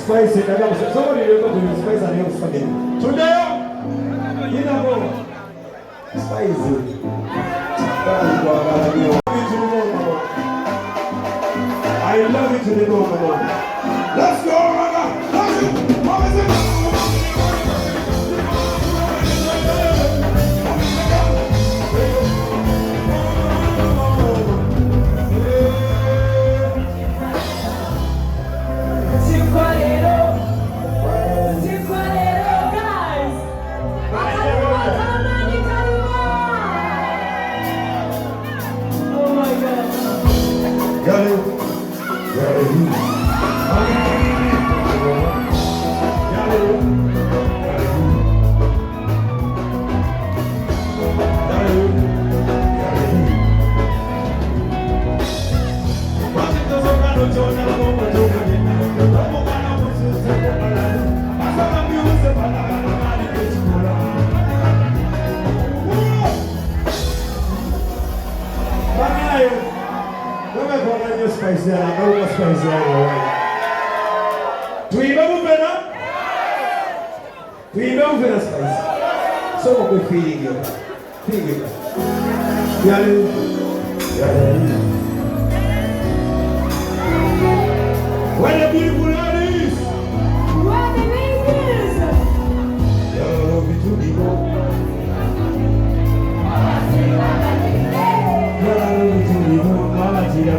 Spicy, somebody remember to spice and help spaghetti. Today, you know, spicy. I love it to the bone. Let's go, Raga! Spicy, I know what spicy I know. Do you know better? Do you know better spicy? So we're feeding you. Feeding you. Yalu. What a beautiful ladies! What a ladies! Yalu, we do the go. Yalu, we do the go. Mama, Tia,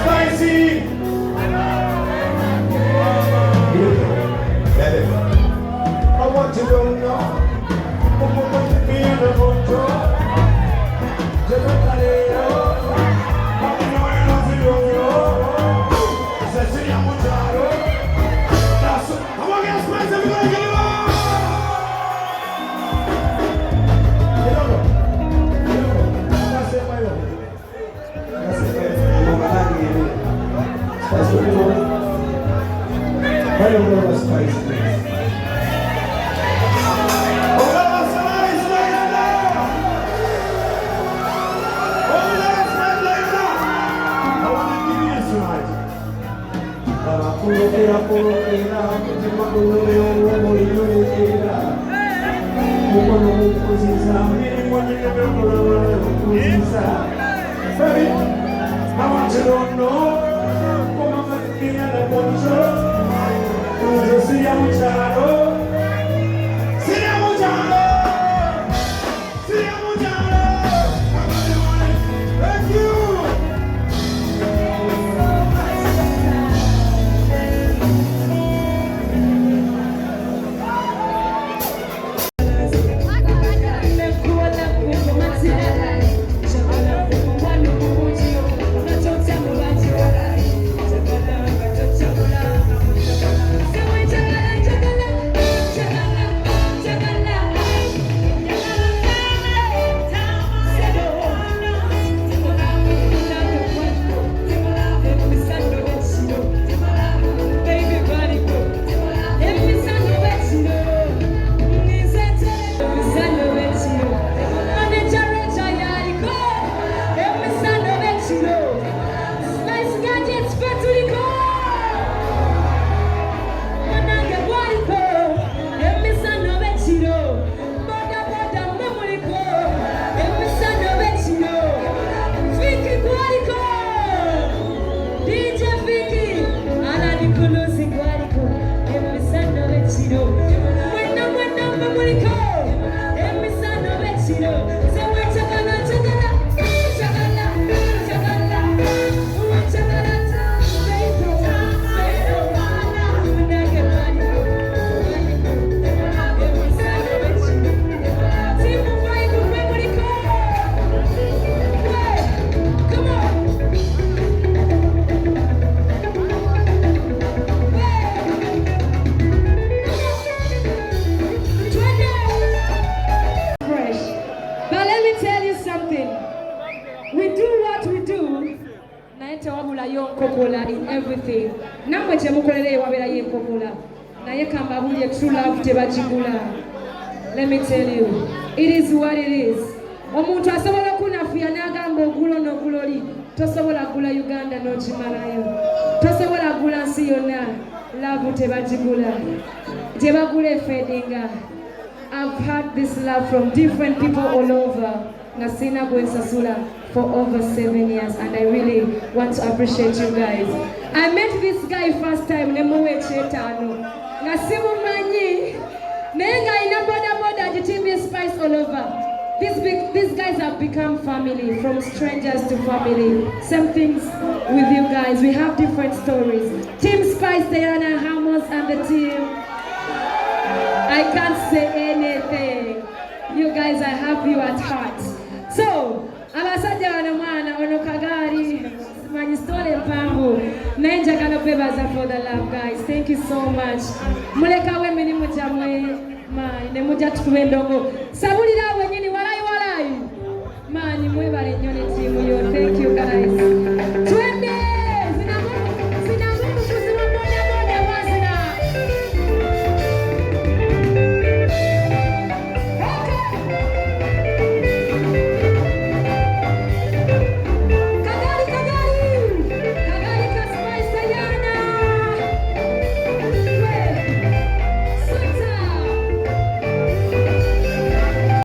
Spicy! Spice, please. Hola, Spice, Diana! Hola, Spice, Diana! I want to give you this tonight. Baby, I want you to know. Siamo giallo, siamo giallo, siamo giallo. Thank you. In everything. Namwe chemukolere wabera yenkokola. Naye kamba buli true love tebagigula. Let me tell you, it is what it is. Omuntu asobola kunafuya n'agamba ogulo n'oguloli. Tosobola gula Uganda n'okimalayo. Tosobola gula nsi yonna. Love tebagigula. Gye bagula efedinga. I've had this love from different people all over. Nasina Gwensasula for over 7 years, and I really want to appreciate you guys. I met this guy first time, Nemowe Chetano. Nasimu Manyi, Nenga ina boda jitimbi spice all over. These guys have become family, from strangers to family. Same things with you guys. We have different stories. Team Spice, Diana, Hamos, and the team. I can't say anything. You guys, I have you at heart. So, abasajja bano mwana ono kagari manyi story mpango nainja kana bebaza for the love guys. Thank you so much. Muleka we mini mujamwe mani ne muja tukubendongo sabulira wenyini walai manyi mwebale nyone timu yona.